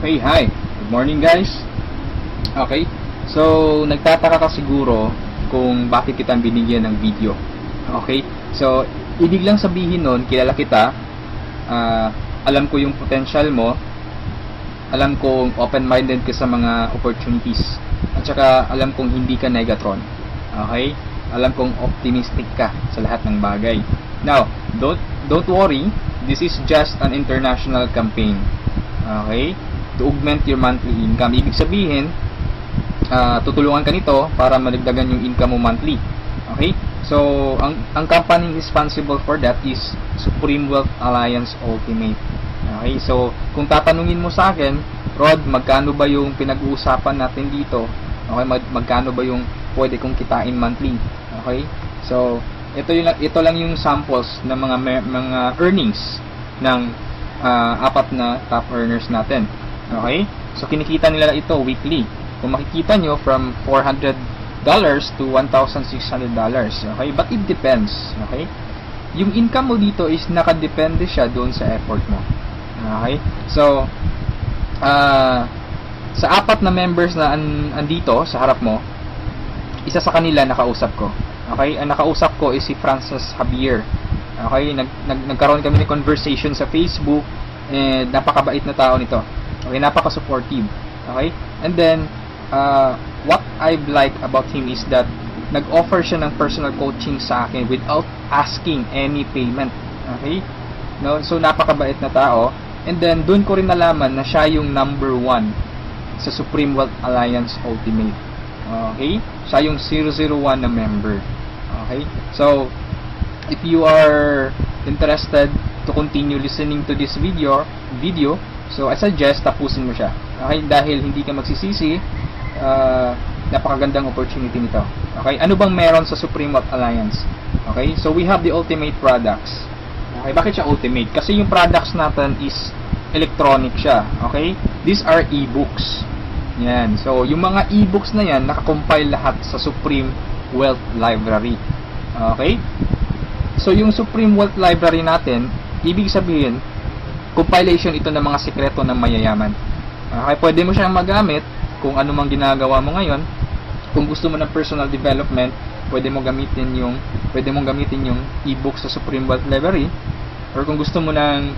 Okay, hi. Good morning guys. Okay, so nagtataka ka siguro kung bakit kita binigyan ng video. Okay, so ibig lang sabihin nun, kilala kita, alam ko yung potential mo, alam kong open-minded ka sa mga opportunities, at saka alam kong hindi ka negatron. Okay, alam kong optimistic ka sa lahat ng bagay. Now, don't worry, this is just an international campaign. Okay, to augment your monthly income. Ibig sabihin, tutulungan ka nito para madagdagan yung income mo monthly. Okay, so ang company responsible for that is Supreme Wealth Alliance Ultimate. Okay, so kung tatanungin mo sa akin, Rod, magkano ba yung pinag-uusapan natin dito? Okay, magkano ba yung pwede kong kitain monthly? Okay, so ito lang yung samples ng mga earnings ng apat na top earners natin. Okay, so kinikita nila ito weekly. Kung makikita nyo, from $400 to $1,600. Okay, but it depends. Okay, yung income mo dito is nakadepende siya doon sa effort mo. Okay, so sa apat na members na andito sa harap mo, isa sa kanila nakausap ko. Okay, ang nakausap ko is si Francis Javier. Okay, nagkaroon kami ng conversation sa Facebook, and napakabait na tao nito. Okay, napaka-supportive. Okay, and then what I like about him is that nag-offer siya ng personal coaching sa akin without asking any payment. Okay, no, so napakabait na tao. And then doon ko rin nalaman na siya yung number 1 sa Supreme Wealth Alliance Ultimate. Okay, siya yung 001 na member. Okay, so if you are interested to continue listening to this video, so I suggest tapusin mo siya. Okay, dahil hindi ka magsisisi, napakagandang opportunity nito. Okay, ano bang meron sa Supreme Wealth Alliance? Okay, so we have the ultimate products. Okay, bakit siya ultimate? Kasi yung products natin is electronic siya. Okay, these are e-books. Yan, so yung mga e-books na yan nakakompile lahat sa Supreme Wealth Library. Okay, so yung Supreme Wealth Library natin, ibig sabihin, compilation ito ng mga sikreto ng mayayaman. Okay, pwede mo siyang magamit kung ano mang ginagawa mo ngayon. Kung gusto mo ng personal development, pwede mong gamitin yung e-book sa Supreme Wealth Library. Or kung gusto mo ng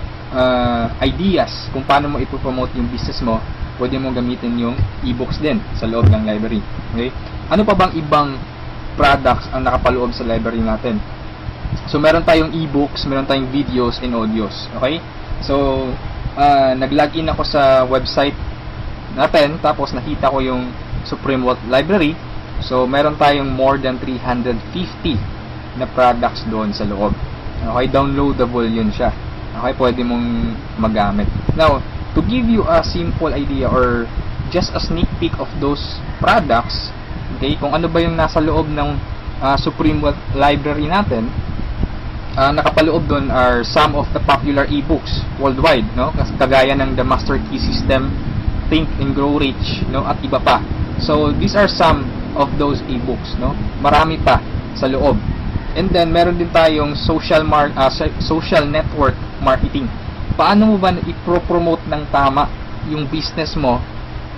ideas kung paano mo ipopromote yung business mo, pwede mong gamitin yung e-books din sa loob ng library. Okay, ano pa bang ibang products ang nakapaloob sa library natin? So meron tayong e-books, meron tayong videos and audios. Okay, so nag-login ako sa website natin, tapos nakita ko yung Supreme Wealth Library. So meron tayong more than 350 na products doon sa loob. Okay, downloadable yun siya. Okay, pwede mong magamit. Now, to give you a simple idea or just a sneak peek of those products, okay, kung ano ba yung nasa loob ng Supreme Wealth Library natin, nakapaloob doon are some of the popular e-books worldwide, no? Kagaya ng The Master Key System, Think and Grow Rich, no? At iba pa. So these are some of those e-books, no? Marami pa sa loob. And then meron din tayong social network marketing. Paano mo ba i-promote ng tama yung business mo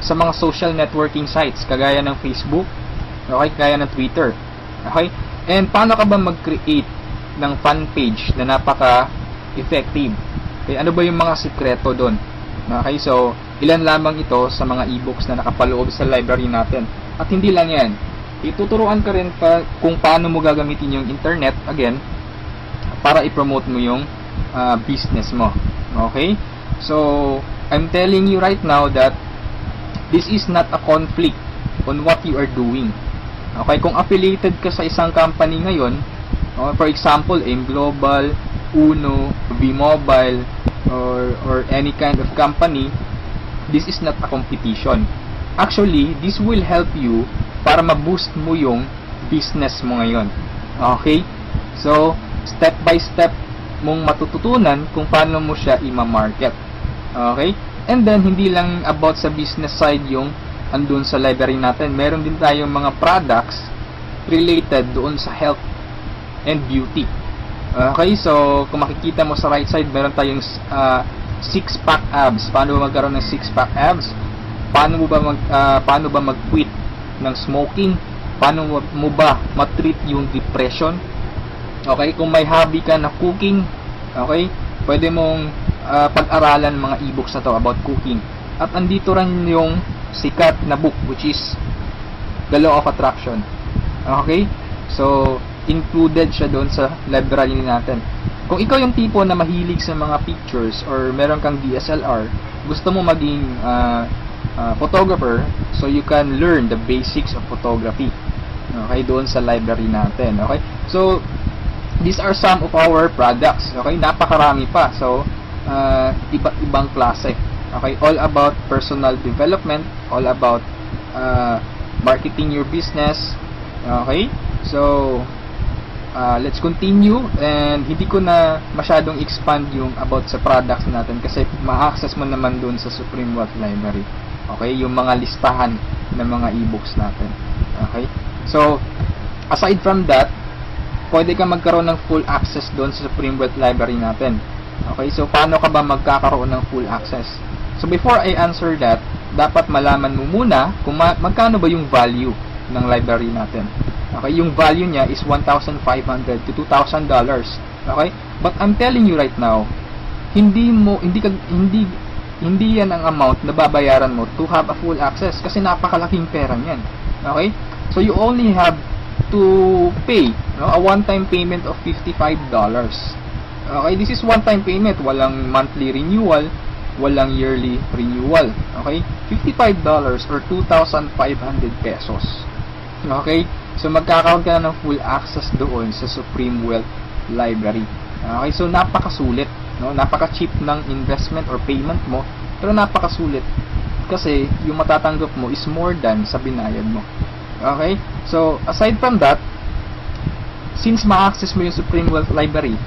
sa mga social networking sites kagaya ng Facebook, okay, kagaya ng Twitter. Okay? And paano ka ba mag-create ng fan page na napaka-effective? Okay, ano ba yung mga sikreto doon? Okay, so ilan lamang ito sa mga e-books na nakapaloob sa library natin. At hindi lang yan, ituturuan ka rin pa kung paano mo gagamitin yung internet, again, para i-promote mo yung business mo. Okay, so I'm telling you right now that this is not a conflict on what you are doing. Okay, kung affiliated ka sa isang company ngayon, for example, AIM Global, Uno, V-Mobile, or any kind of company, this is not a competition. Actually, this will help you para ma-boost mo yung business mo ngayon. Okay? So, step by step mong matututunan kung paano mo siya i-market. Okay? And then, hindi lang about sa business side yung andun sa library natin. Meron din tayong mga products related doon sa health and beauty. Okay, so kung makikita mo sa right side, meron tayong six-pack abs. Paano ba magkaroon ng six-pack abs? Paano ba mag-quit ng smoking? Paano mo ba ma-treat yung depression? Okay, kung may hobby ka na cooking, okay, pwede mong pag-aralan mga e-books na to about cooking. At andito rin yung sikat na book, which is The Law of Attraction. Okay? So, included siya doon sa library natin. Kung ikaw yung tipo na mahilig sa mga pictures or meron kang DSLR, gusto mo maging photographer, so you can learn the basics of photography. Okay, doon sa library natin. Okay? So, these are some of our products. Okay? Napakarami pa. So, iba't-ibang klase. Okay? All about personal development, all about marketing your business. Okay? So, let's continue, and hindi ko na masyadong expand yung about sa products natin kasi ma-access mo naman dun sa Supreme Wealth Library. Okay, yung mga listahan ng mga e-books natin. Okay, so aside from that, pwede ka magkaroon ng full access dun sa Supreme Wealth Library natin. Okay, so paano ka ba magkakaroon ng full access? So before I answer that, dapat malaman mo muna kung magkano ba yung value ng library natin. Okay, yung value niya is $1,500 to $2,000. Okay? But I'm telling you right now, hindi yan ang amount na babayaran mo to have a full access kasi napakalaking pera niyan. Okay? So you only have to pay, no, a one-time payment of $55. Okay, this is one-time payment, walang monthly renewal, walang yearly renewal. Okay? $55 or 2,500 pesos. Okay? So, magkakaroon ka na ng full access doon sa Supreme Wealth Library. Okay? So, napakasulit. No? Napaka-cheap ng investment or payment mo. Pero napakasulit. Kasi, yung matatanggap mo is more than sa binayad mo. Okay? So, aside from that, since ma-access mo yung Supreme Wealth Library,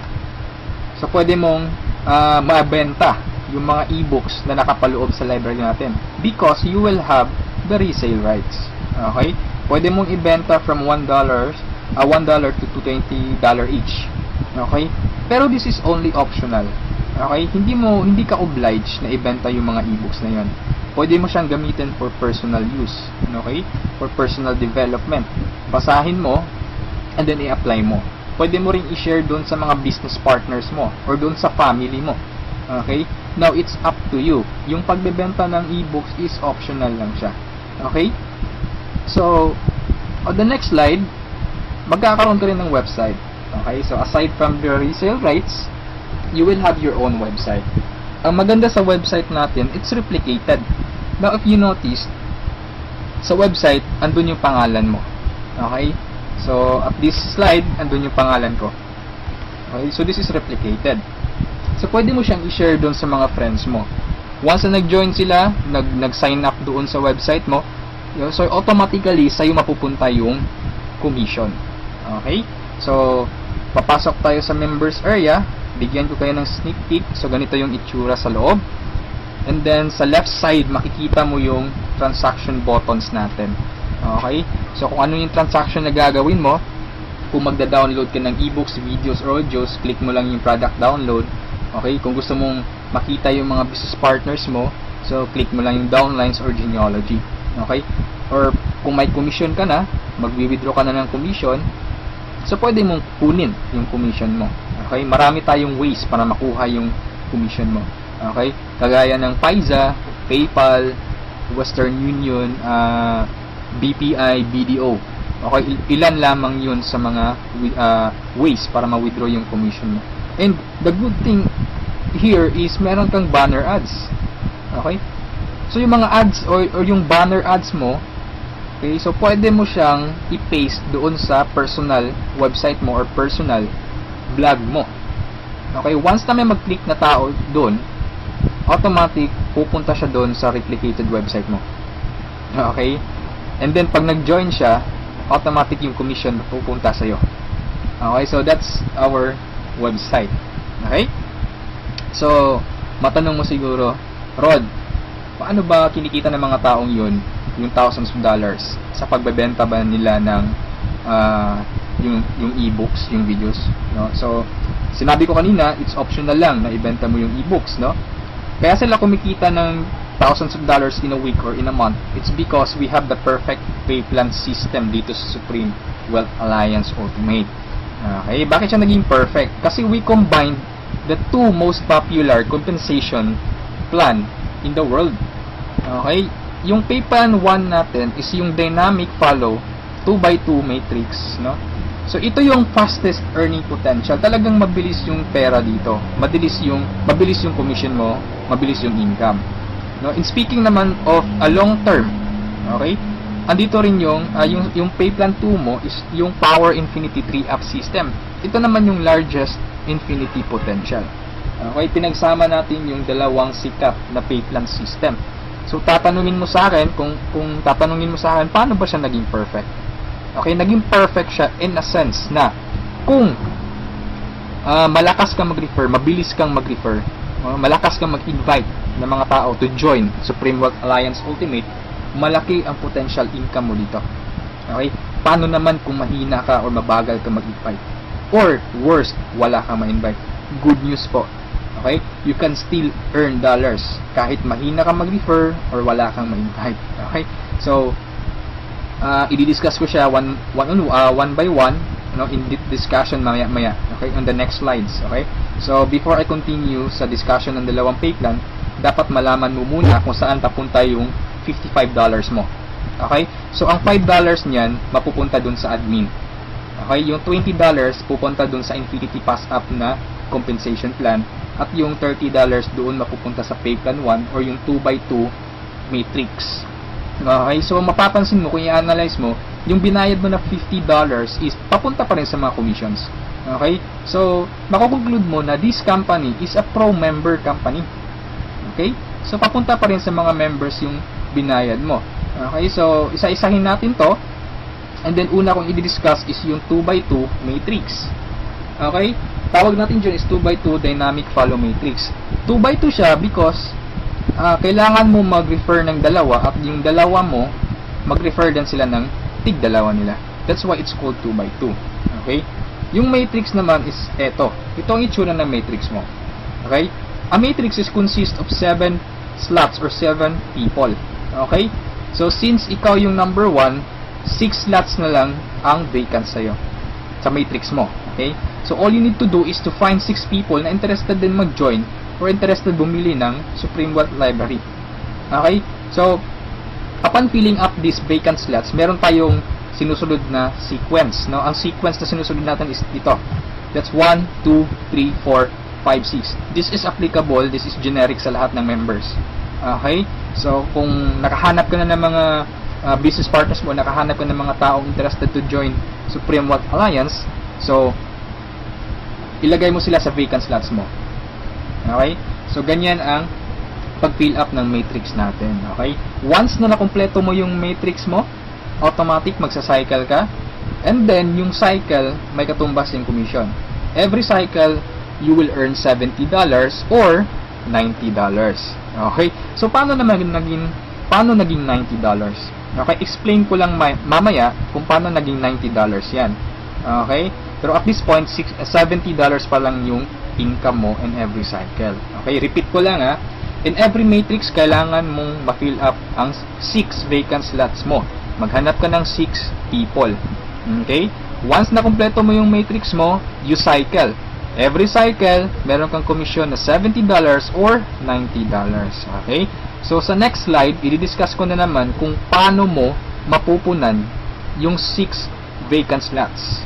so, pwede mong mabenta yung mga e-books na nakapaloob sa library natin. Because you will have the resale rights. Okay? Pwede mong ibenta from $1 to $20 each. Okay? Pero this is only optional. Okay? Hindi ka obliged na ibenta yung mga e-books na 'yon. Pwede mo siyang gamitin for personal use. Okay? For personal development. Basahin mo and then i-apply mo. Pwede mo ring i-share doon sa mga business partners mo or doon sa family mo. Okay? Now, it's up to you. Yung pagbebenta ng e-books is optional lang siya. Okay? So, on the next slide, magkakaroon ka rin ng website. Okay? So, aside from the resale rights, you will have your own website. Ang maganda sa website natin, it's replicated. Now, if you notice, sa website, andun yung pangalan mo. Okay? So, at this slide, andun yung pangalan ko. Okay? So, this is replicated. So, pwede mo siyang i-share doon sa mga friends mo. Once na nag-join sila, nag-sign up doon sa website mo, so automatically, sa'yo mapupunta yung commission. Okay? So, papasok tayo sa members area. Bigyan ko kayo ng sneak peek. So, ganito yung itsura sa loob. And then, sa left side, makikita mo yung transaction buttons natin. Okay? So, kung ano yung transaction na gagawin mo, kung magda-download ka ng ebooks, videos, or audios, click mo lang yung product download. Okay? Kung gusto mong makita yung mga business partners mo, so, click mo lang yung downlines or genealogy. Okay? Or kung may commission ka na, magwi-withdraw ka na ng commission, so pwede mong kunin yung commission mo. Okay? Marami tayong ways para makuha yung commission mo. Okay? Kagaya ng Payza, PayPal, Western Union, BPI, BDO. Okay? Ilan lamang yun sa mga ways para ma-withdraw yung commission mo. And the good thing here is meron kang banner ads. Okay? So, yung mga ads or yung banner ads mo, okay, so pwede mo siyang i-paste doon sa personal website mo or personal blog mo. Okay, once na may mag-click na tao doon, automatic pupunta siya doon sa replicated website mo. Okay? And then, pag nag-join siya, automatic yung commission pupunta sa'yo. Okay, so that's our website. Okay? So, matanong mo siguro, Rod, paano ba kinikita ng mga taong yun yung thousands of dollars sa pagbebenta ba nila ng yung e-books, yung videos, no? So, sinabi ko kanina, it's optional lang na ibenta mo yung e-books, no? Kaya sila kumikita ng thousands of dollars in a week or in a month. It's because we have the perfect pay plan system dito sa Supreme Wealth Alliance Ultimate. Okay, bakit siya naging perfect? Kasi we combined the two most popular compensation plan in the world. Okay, yung pay plan 1 natin is yung dynamic follow 2x2 matrix, no? So ito yung fastest earning potential. Talagang mabilis yung pera dito. Mabilis yung commission mo, mabilis yung income. No, in speaking naman of a long term, okay? Andito rin yung pay plan 2 mo is yung Power Infinity 3-up system. Ito naman yung largest infinity potential. Okay, pinagsama natin yung dalawang sikat na pay plan system. So tatanungin mo sa akin kung tatanungin mo sa akin paano ba siya naging perfect? Okay, naging perfect siya in a sense na kung malakas kang mag-refer, mabilis kang mag-refer, malakas kang mag-invite ng mga tao to join Supreme Wealth Alliance Ultimate, malaki ang potential income mo dito. Okay? Paano naman kung mahina ka or mabagal ka mag-invite? Or worst, wala kang ma-invite? Good news po. Okay? You can still earn dollars kahit mahina kang mag-refer or wala kang ma-invite. Okay? So, i-discuss ko siya one by one, no, in discussion maya. Okay? On the next slides. Okay? So, before I continue sa discussion ng dalawang pay plan, dapat malaman mo muna kung saan papunta yung $55 mo. Okay? So, ang $5 niyan, mapupunta dun sa admin. Okay? Yung $20 pupunta dun sa Infinity Pass Up na compensation plan. At yung $30 doon mapupunta sa pay plan 1 or yung 2x2 matrix. Okay? So, mapapansin mo, kung i-analyze mo, yung binayad mo na $50 is papunta pa rin sa mga commissions. Okay? So, makukonclude mo na this company is a pro-member company. Okay? So, papunta pa rin sa mga members yung binayad mo. Okay? So, isa-isahin natin to. And then, una kong i-discuss is yung 2x2 matrix. Okay? Tawag natin dyan is 2x2 dynamic follow matrix. 2x2 siya because kailangan mo mag-refer ng dalawa at yung dalawa mo, mag-refer din sila ng tig-dalawa nila. That's why it's called 2x2. Okay? Yung matrix naman is eto. Ito ang itsura ng matrix mo. Okay? A matrix is consist of 7 slots or 7 people. Okay? So, since ikaw yung number 1, 6 slots na lang ang vacant sa'yo sa matrix mo. Okay? So, all you need to do is to find 6 people na interested din mag-join or interested bumili ng Supreme Wealth Library. Okay? So, upon filling up these vacant slots, meron tayong sinusunod na sequence. No? Ang sequence na sinusunod natin is ito. That's 1, 2, 3, 4, 5, 6. This is applicable, this is generic sa lahat ng members. Okay? So, kung nakahanap ka na ng mga business partners mo, nakahanap ka ng mga taong interested to join Supreme Wealth Alliance, so, ilagay mo sila sa vacant slots mo. Okay? So, ganyan ang pag-fill up ng matrix natin. Okay? Once na nakompleto mo yung matrix mo, automatic magsa-cycle ka. And then, yung cycle, may katumbas yung commission. Every cycle, you will earn $70 or $90. Okay? So, paano naging $90? Okay? Explain ko lang mamaya kung paano naging $90 yan. Okay? Pero at this point, $70 pa lang yung income mo in every cycle. Okay, repeat ko lang ha. In every matrix, kailangan mong ma-fill up ang 6 vacant slots mo. Maghanap ka ng 6 people. Okay? Once na kumpleto mo yung matrix mo, you cycle. Every cycle, meron kang commission na $70 or $90. Okay? So, sa next slide, i-discuss ko na naman kung paano mo mapupunan yung 6 vacant slots.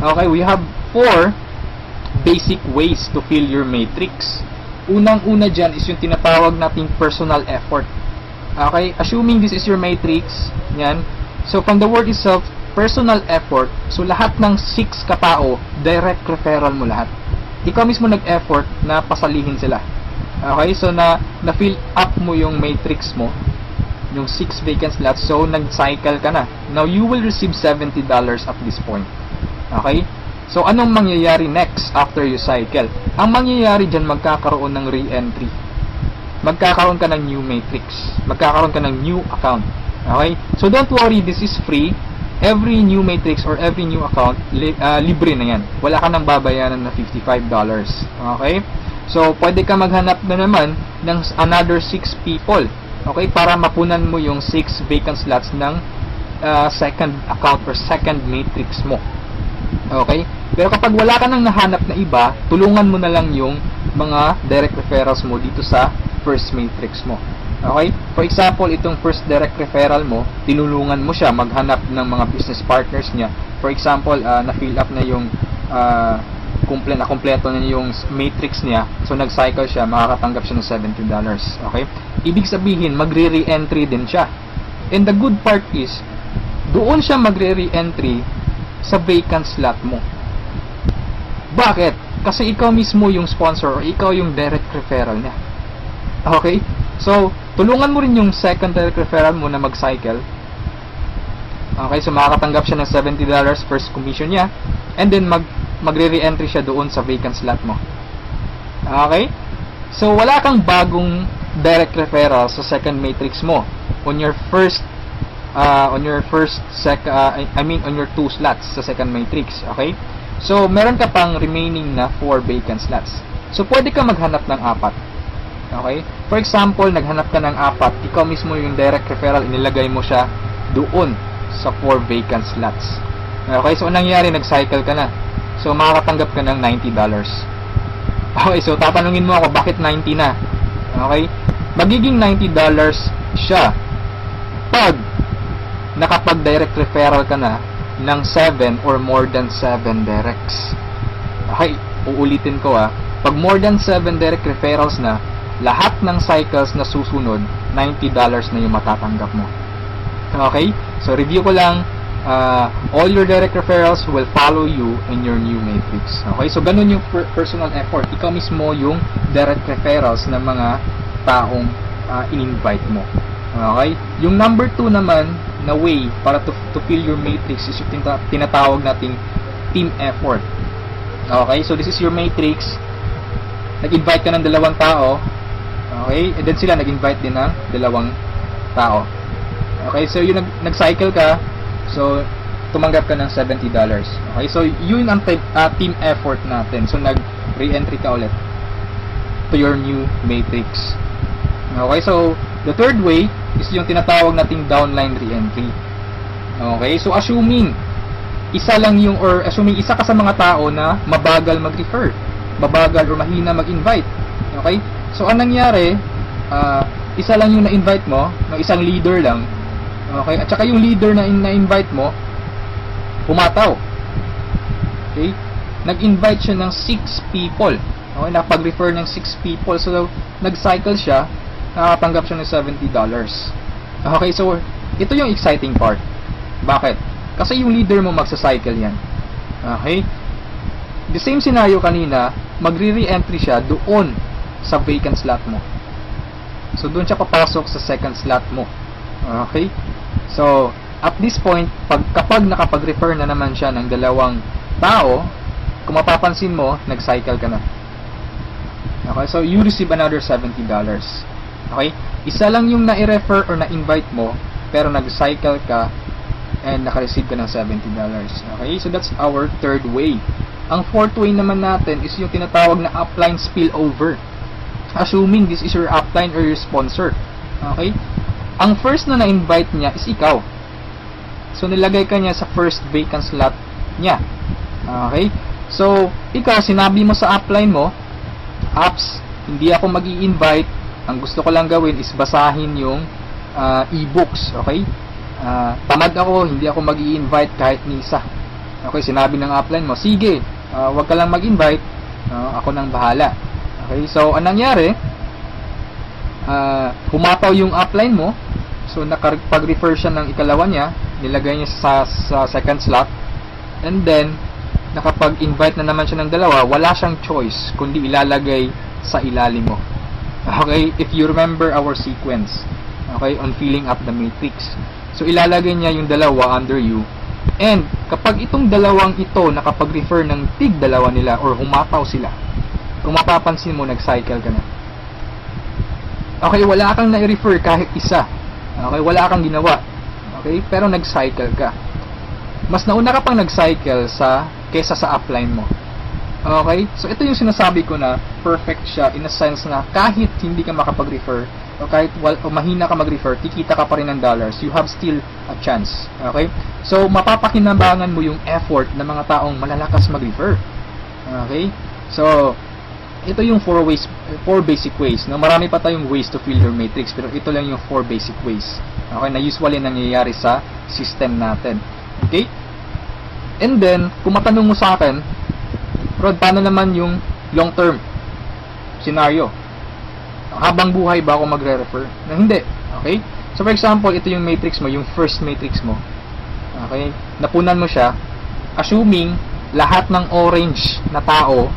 Okay, we have 4 basic ways to fill your matrix. Unang-una dyan is yung tinatawag nating personal effort. Okay, assuming this is your matrix, yan. So, from the word itself, personal effort, so lahat ng 6 katao, direct referral mo lahat. Ikaw mismo nag-effort na pasalihin sila. Okay, so na-fill up mo yung matrix mo, yung 6 vacant slots, so nag-cycle ka na. Now, you will receive $70 at this point. Okay? So, anong mangyayari next after you cycle? Ang mangyayari dyan, magkakaroon ng re-entry. Magkakaroon ka ng new matrix. Magkakaroon ka ng new account. Okay? So, don't worry, this is free. Every new matrix or every new account, libre na yan. Wala ka nang babayaran na $55. Okay? So, pwede ka maghanap na naman ng another 6 people. Okay? Para mapunan mo yung 6 vacant slots ng second account or second matrix mo. Okay? Pero kapag wala ka nang nahanap na iba, tulungan mo na lang yung mga direct referrals mo dito sa first matrix mo. Okay? For example, itong first direct referral mo, tinulungan mo siya maghanap ng mga business partners niya. For example, na-fill up na yung kompleto na yung matrix niya. So, nag-cycle siya, makakatanggap siya ng $70. Okay? Ibig sabihin, magre-re-entry din siya. And the good part is, doon siya magre-re-entry sa vacant slot mo. Bakit? Kasi ikaw mismo yung sponsor or ikaw yung direct referral niya. Okay? So, tulungan mo rin yung second direct referral mo na mag-cycle. Okay? So, makakatanggap siya ng $70 first commission niya. And then, magre-re-entry siya doon sa vacant slot mo. Okay? So, wala kang bagong direct referral sa second matrix mo on your on your 2 slots sa second matrix. Okay? So, meron ka pang remaining na 4 vacant slots. So, pwede ka maghanap ng 4. Okay? For example, naghanap ka ng 4, ikaw mismo yung direct referral, inilagay mo siya doon sa 4 vacant slots. Okay? So, anong nangyari? Nag-cycle ka na. So, makakatanggap ka ng $90. Okay? So, tatanungin mo ako, bakit 90 na? Okay? Magiging $90 siya pag nakapag-direct referral ka na ng 7 or more than 7 directs. Okay, uulitin ko pag more than 7 direct referrals na, lahat ng cycles na susunod, $90 na yung matatanggap mo. Okay, so review ko lang, all your direct referrals will follow you in your new matrix. Okay, so ganun yung personal effort. Ikaw mismo yung direct referrals ng mga taong in-invite mo. Okay, yung number 2 naman na way para to fill your matrix is yung tinatawag nating team effort. Okay, so this is your matrix. Nag-invite ka ng 2 tao. Okay, and then sila nag-invite din ng 2 tao. Okay, so yung nag-cycle ka, so tumanggap ka ng $70. Okay, so yun ang team effort natin. So nag-re-entry ka ulit to your new matrix. Okay, so the third way is yung tinatawag nating downline re-entry. Okay, so assuming isa ka sa mga tao na mabagal mag-refer, mabagal or mahina mag-invite. Okay, so anong nangyari, isa lang yung na-invite mo, ng isang leader lang. Okay, at saka yung leader na na-invite mo pumataw. Okay, nag-invite siya ng 6 people. Okay, nakapag-refer ng 6 people, so nag-cycle siya, nakatanggap siya ng $70. Okay, so ito yung exciting part. Bakit? Kasi yung leader mo magsa-cycle yan. Okay? The same scenario kanina, magre-re-entry siya doon sa vacant slot mo. So doon siya papasok sa second slot mo. Okay? So at this point, kapag nakapag-refer na naman siya ng 2 tao, kung mapapansin mo, nag-cycle ka na. Okay? So you receive another $70. Okay? Isa lang yung na-refer or na-invite mo, pero nag-cycle ka and naka-receive ka ng $70. Okay? So that's our third way. Ang fourth way naman natin is yung tinatawag na upline spillover. Assuming this is your upline or your sponsor. Okay? Ang first na na-invite niya is ikaw. So nilagay ka niya sa first vacant slot niya. Okay? So, ikaw, sinabi mo sa upline mo, apps, hindi ako mag-i-invite. Ang gusto ko lang gawin is basahin yung e-books. Okay? Tamad ako, hindi ako mag-i-invite kahit ni isa. Okay, sinabi ng upline mo, sige, wag ka lang mag-invite, ako nang bahala. Okay, so anong nangyari? Humataw yung upline mo, so nakapag-refer siya ng ikalawa niya, nilagay niya sa second slot, and then nakapag-invite na naman siya ng 2, wala siyang choice kundi ilalagay sa ilalim mo. Okay, if you remember our sequence, okay, on filling up the matrix. So, ilalagay niya yung 2 under you. And, kapag itong 2 ito nakapag-refer ng tig 2 nila or humataw sila, kung mapapansin mo, nag-cycle ka na. Okay, wala kang na-refer kahit isa. Okay, wala kang ginawa. Okay, pero nag-cycle ka. Mas nauna ka pang nag-cycle kesa sa upline mo. Okay? So, ito yung sinasabi ko na perfect siya in a sense na kahit hindi ka makapag-refer o kahit o mahina ka mag-refer, kikita ka pa rin ng dollars. You have still a chance. Okay? So, mapapakinabangan mo yung effort ng mga taong malalakas mag-refer. Okay? So, ito yung 4 basic ways. No? Marami pa tayong ways to fill your matrix, pero ito lang yung 4 basic ways. Okay? Na usually nangyayari sa system natin. Okay? And then, kung matanong mo sa akin, Rod, paano naman yung long-term scenario? Habang buhay ba ako magre-refer? Na hindi. Okay? So, for example, ito yung matrix mo, yung first matrix mo. Okay? Napunan mo siya, assuming lahat ng orange na tao,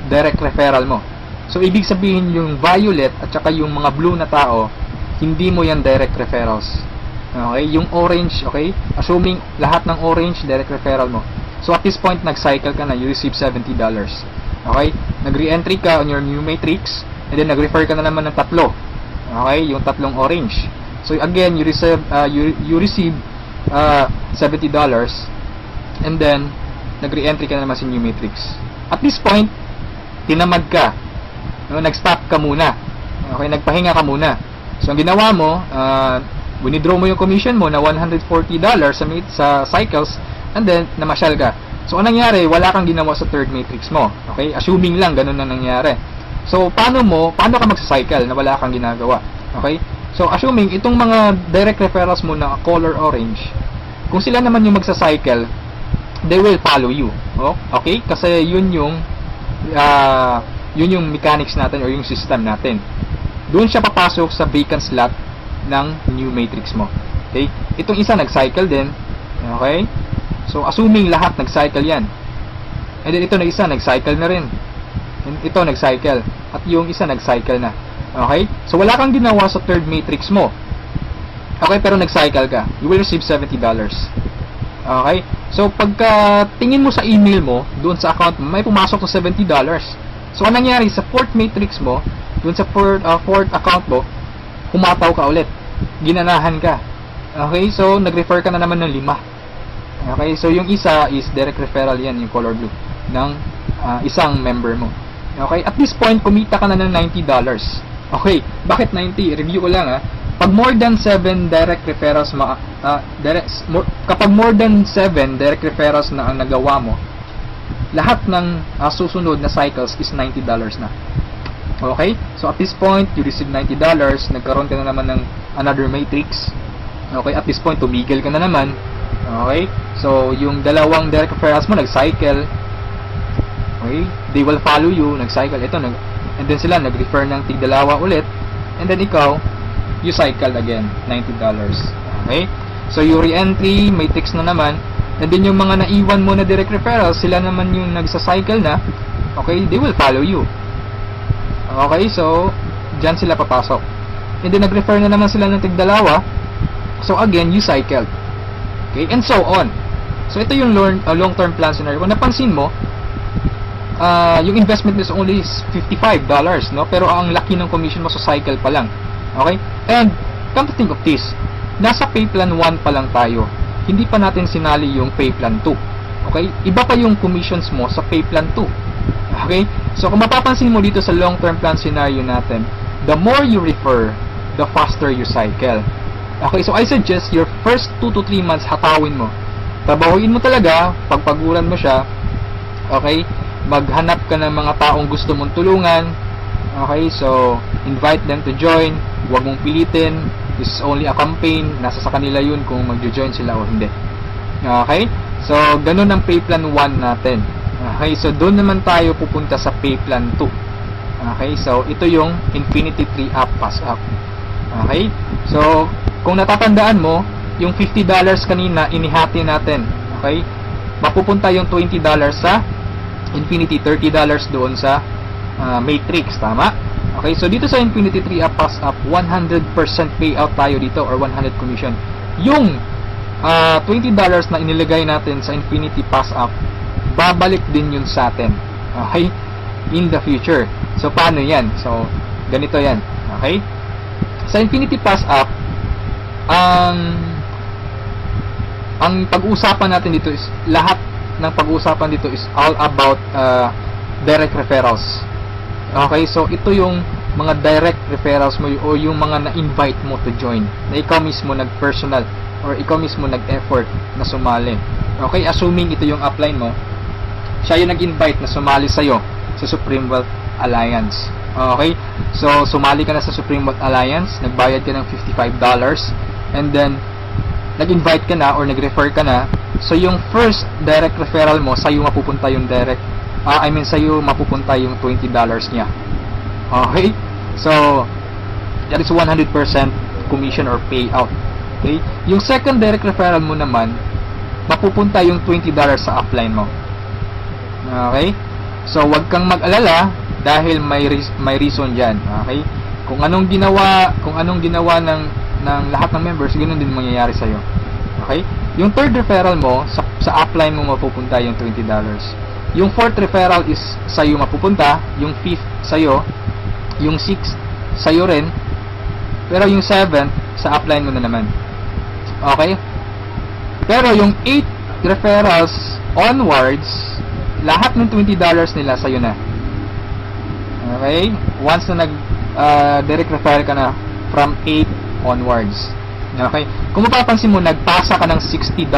direct referral mo. So, ibig sabihin yung violet at saka yung mga blue na tao, hindi mo yan direct referrals. Okay? Yung orange, okay? Assuming lahat ng orange, direct referral mo. So, at this point, nag-cycle ka na, you receive $70. Okay? Nag-re-entry ka on your new matrix, and then nag-refer ka na naman ng tatlo. Okay? Yung tatlong orange. So, again, you receive $70, and then, nag-re-entry ka na naman sa new matrix. At this point, tinamad ka. No? Nag-stop ka muna. Okay? Nagpahinga ka muna. So, ang ginawa mo, winidraw mo yung commission mo na $140 sa cycles, and then, namasyal ka. So, anong nangyari? Wala kang ginawa sa third matrix mo. Okay? Assuming lang, ganun na nangyari. So, paano ka magsa-cycle na wala kang ginagawa? Okay? So, assuming, itong mga direct referrals mo na color orange, kung sila naman yung magsa-cycle, they will follow you. Oh? Okay? Kasi yun yung mechanics natin or yung system natin. Doon siya papasok sa vacant slot ng new matrix mo. Okay? Itong isa nag-cycle din. Okay? So, assuming lahat nag-cycle yan. And then, ito na isa, nag-cycle na rin. And ito, nag-cycle. At yung isa, nag-cycle na. Okay? So, wala kang ginawa sa third matrix mo. Okay? Pero nag-cycle ka. You will receive $70. Okay? So, pagka tingin mo sa email mo, doon sa account mo, may pumasok na $70. So, anong nangyari? Sa fourth matrix mo, doon sa fourth account mo, humataw ka ulit. Ginanahan ka. Okay? So, nag-refer ka na naman ng 5. Okay, so yung isa is direct referral yan, yung color blue, ng isang member mo. Okay, at this point, kumita ka na ng $90. Okay, bakit 90? Review ko lang ha. Pag more than 7 direct referrals, kapag more than 7 direct referrals na ang nagawa mo, lahat ng susunod na cycles is $90 na. Okay, so at this point, you receive $90, nagkaroon ka na naman ng another matrix. Okay, at this point, tumigil ka na naman. Okay? So, yung dalawang direct referrals mo, nag-cycle. Okay? They will follow you, nag-cycle. Ito, and then sila, nag-refer ng tig-dalawa ulit. And then ikaw, you cycle again, $90. Okay? So, yung re-entry, matrix na naman. And then yung mga naiwan mo na direct referrals, sila naman yung nagsa-cycle na. Okay? They will follow you. Okay? So, dyan sila papasok. And then, nag-refer na naman sila ng tig-dalawa. So, again, you cycle. Okay, and so on. So, ito yung long-term plan scenario. Kung napansin mo, yung investment is only $55, no? Pero ang laki ng commission mo sa cycle pa lang. Okay? And, come to think of this, nasa pay plan 1 pa lang tayo. Hindi pa natin sinali yung pay plan 2. Okay? Iba pa yung commissions mo sa pay plan 2. Okay? So, kung mapapansin mo dito sa long-term plan scenario natin, the more you refer, the faster you cycle. Okay, so I suggest your first 2 to 3 months hatawin mo. Trabahuin mo talaga, pagpaguran mo siya. Okay? Maghanap ka ng mga taong gusto mong tulungan. Okay, so invite them to join. Huwag mong pilitin. This is only a campaign. Nasa sa kanila yun kung mag-join sila o hindi. Okay? So, ganun ang pay plan 1 natin. Okay, so doon naman tayo pupunta sa pay plan 2. Okay, so ito yung Infinity 3 Up Pass Up. Okay? So, kung natatandaan mo, yung $50 kanina, inihati natin. Okay? Mapupunta yung $20 sa Infinity, $30 doon sa Matrix. Tama? Okay? So, dito sa Infinity 3 Up Pass Up, 100% payout tayo dito or 100 commission. Yung $20 na inilagay natin sa Infinity Pass Up, babalik din yun sa atin. Okay? In the future. So, paano yan? So, ganito yan. Okay? Sa Infinity Pass Up, ang pag-uusapan natin dito is lahat ng pag-uusapan dito is all about direct referrals. Okay, so ito yung mga direct referrals mo o yung mga na-invite mo to join, na ikaw mismo nag-personal or ikaw mismo nag-effort na sumali. Okay, assuming ito yung upline mo, siya yung nag-invite na sumali sa'yo sa Supreme Wealth Alliance. Okay, so sumali ka na sa Supreme Wealth Alliance, nagbayad ka ng $55, and then nag-invite ka na or nag-refer ka na, so yung first direct referral mo, sa'yo mapupunta yung sa'yo mapupunta yung $20 niya. Okay? So, that is 100% commission or payout. Okay? Yung second direct referral mo naman, mapupunta yung $20 sa upline mo. Okay? So, wag kang mag-alala dahil may reason diyan. Okay? Kung anong ginawa ng lahat ng members, ganoon din mangyayari sa iyo. Okay? Yung third referral mo, sa upline mo mapupunta yung $20. Yung fourth referral is sa'yo mapupunta, yung fifth sa'yo, yung 6 sa'yo rin, pero yung 7 sa upline mo na naman. Okay? Pero yung 8 referrals onwards, lahat ng $20 nila sa'yo na. Okay? Once na direct refer ka na from 8 onwards. Okay? Kung mapapansin mo, nagpasa ka ng $60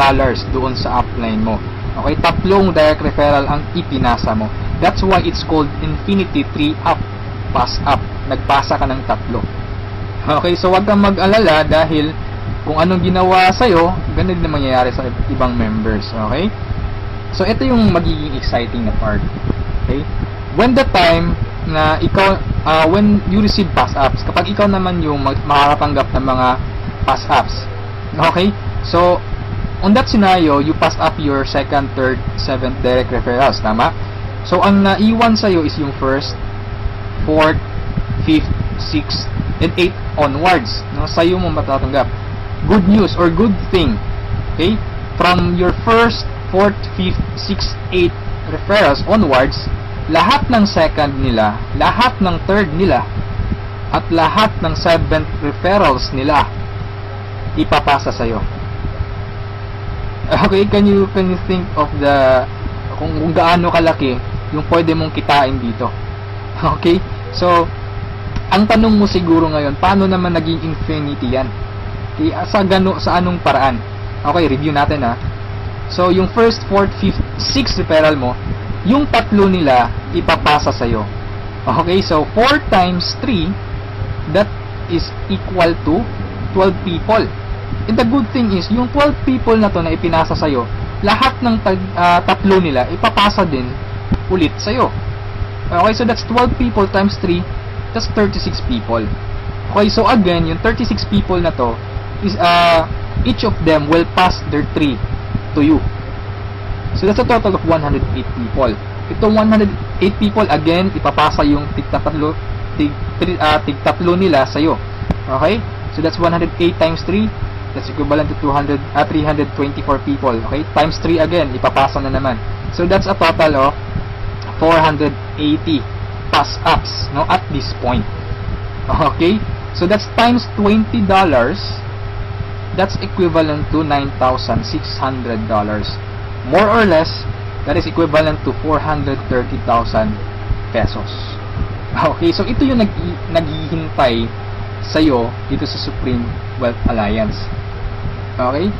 doon sa upline mo. Okay? Tatlong direct referral ang ipinasa mo. That's why it's called Infinity 3 Up. Pass up. Nagpasa ka ng 3. Okay, so wag kang mag-alala dahil kung anong ginawa sa'yo, ganun din mangyayari sa ibang members. Okay? So, ito yung magiging exciting na part. Okay? When the time na ikaw, when you receive pass ups, kapag ikaw naman yung makakatanggap ng mga pass ups. Okay? So, on that scenario, you pass up your second, third, seventh direct referrals. Tama? So, ang naiwan sa'yo is yung first, 4th, 5th, 6th, and 8th onwards. No? Sa'yo mo matatanggap. Good news or good thing. Okay? From your first, 4th, 5th, 6th, 8th referrals onwards, lahat ng second nila, lahat ng third nila, at lahat ng 7th referrals nila, ipapasa sa'yo. Okay? Can you think of kung gaano kalaki yung pwede mong kitain dito? Okay? So, ang tanong mo siguro ngayon, paano naman naging infinity yan? Okay, sa anong paraan? Okay, review natin ha. So, yung first, 4th, 5th, 6th referral mo, yung 3 nila, ipapasa sa'yo. Okay, so 4 times 3, that is equal to 12 people. And the good thing is, yung 12 people na to na ipinasa sa'yo, lahat ng 3 nila, ipapasa din ulit sa'yo. Okay, so that's 12 people times 3, that's 36 people. Okay, so again, yung 36 people na to is each of them will pass their 3 to you. So that's a total of 108 people. Itong 108 people again, ipapasa yung tig-3 nila sa iyo. Okay? So that's 108 times 3, that's equivalent to 324 people. Okay? Times 3 again, ipapasa na naman. So that's a total of 480 pass ups, no, at this point. Okay? So that's times $20. That's equivalent to $9,600. More or less, that is equivalent to 430,000 pesos. Okay, so ito yung naghihintay sa'yo dito sa Supreme Wealth Alliance. Okay?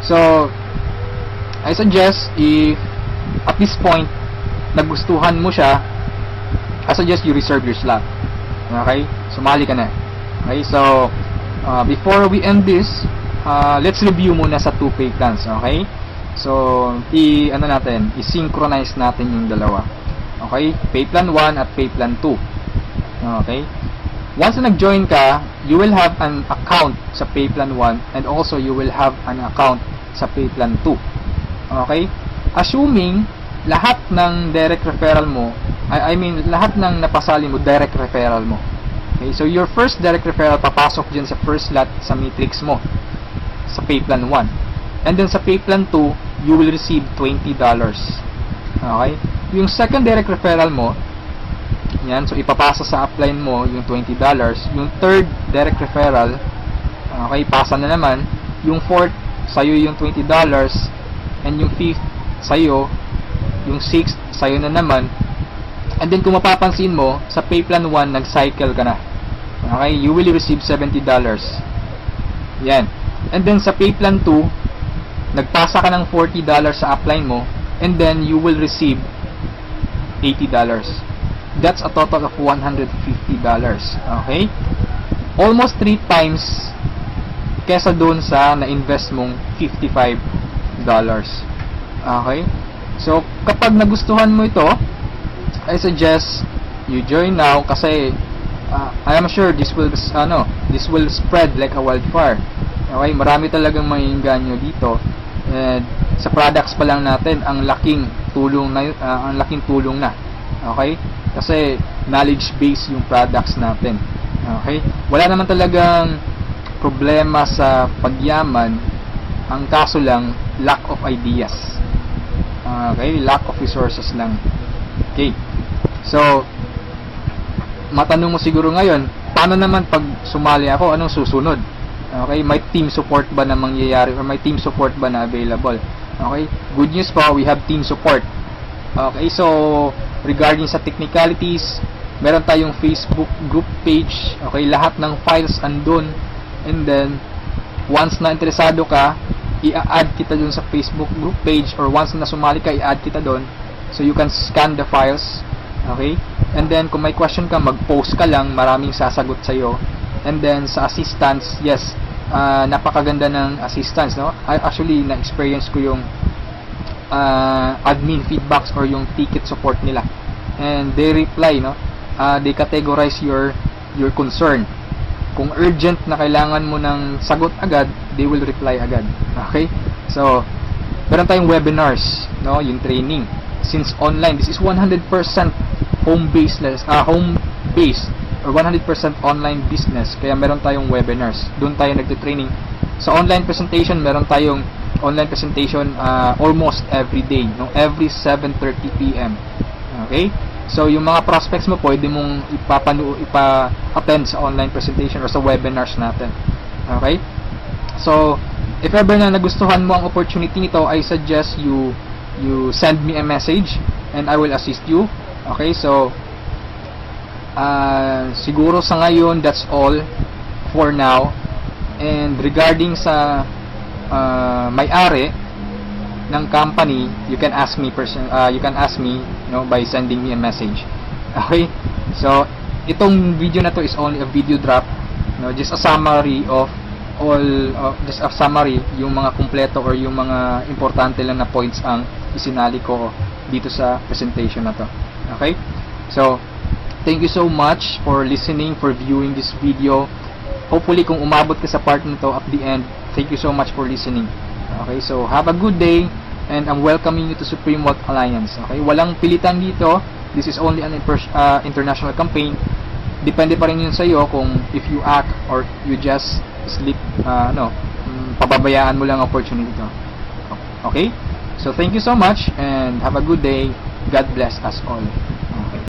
So, I suggest if at this point nagustuhan mo siya, I suggest you reserve your slot. Okay? Sumali ka na. Okay? So, before we end this, let's review muna sa 2 pay plans. Okay? So, i-synchronize natin yung dalawa. Okay? Pay plan 1 at pay plan 2. Okay? Once na nag-join ka, you will have an account sa pay plan 1 and also you will have an account sa pay plan 2. Okay? Assuming lahat ng direct referral mo, lahat ng napasali mo, direct referral mo. Okay? So, your first direct referral papasok dyan sa first lot sa matrix mo sa pay plan 1. And then sa pay plan 2, you will receive $20. Okay? Yung second direct referral mo, yan, so ipapasa sa upline mo yung $20. Yung third direct referral, okay, pasa na naman. Yung fourth, sa'yo yung $20. And yung fifth, sa'yo. Yung sixth, sa'yo na naman. And then kung mapapansin mo, sa pay plan 1, nag-cycle ka na. Okay? You will receive $70. Yan. And then sa pay plan 2, nagpasa ka ng $40 sa upline mo, and then you will receive $80. That's a total of $150. Okay? Almost 3 times kesa doon sa na-invest mong $55. Okay? So, kapag nagustuhan mo ito, I suggest you join now kasi I am sure this will spread like a wildfire. Okay? Marami talagang maiinganyo dito. And sa products pa lang natin, ang laking tulong na. Okay? Kasi knowledge base yung products natin. Okay? Wala naman talagang problema sa pagyaman. Ang kaso lang, lack of ideas. Okay? Lack of resources lang. Okay. So, matanong mo siguro ngayon, paano naman pag sumali ako, anong susunod? Okay? May team support ba na mangyayari or may team support ba na available? Okay? Good news po, we have team support. Okay? So, regarding sa technicalities, meron tayong Facebook group page. Okay? Lahat ng files andun. And then, once na interesado ka, i-add kita dun sa Facebook group page, or once na sumali ka, i-add kita dun. So, you can scan the files. Okay? And then, kung may question ka, mag-post ka lang. Maraming sasagot sa'yo. And then, sa assistance, yes, napakaganda ng assistance, no? Actually, na-experience ko yung admin feedbacks or yung ticket support nila. And they reply, no? They categorize your concern. Kung urgent na kailangan mo ng sagot agad, they will reply agad. Okay? So, meron tayong webinars, no? Yung training. Since online, this is 100% home-based or 100% online business. Kaya meron tayong webinars. Doon tayo nagte-training. Sa online presentation, meron tayong online presentation almost every day, no? Every 7:30 PM. Okay? So, yung mga prospects mo, pwede mong ipa-attend sa online presentation or sa webinars natin. Okay? So, if ever na nagustuhan mo ang opportunity nito, I suggest you send me a message and I will assist you. Okay? So, siguro sa ngayon, that's all for now. And regarding sa may-ari ng company, you can ask me by sending me a message. Okay? So, itong video na to is only a video drop, no? Just a summary of yung mga kumpleto or yung mga importante lang na points ang isinali ko dito sa presentation na to. Okay? So, thank you so much for listening, for viewing this video. Hopefully, kung umabot ka sa part nito at the end, thank you so much for listening. Okay, so have a good day, and I'm welcoming you to Supreme Wealth Alliance. Okay, walang pilitan dito. This is only an international campaign. Depende pa rin yun sa iyo kung if you act or you just sleep, pababayaan mo lang ang opportunity to. Okay, so thank you so much, and have a good day. God bless us all.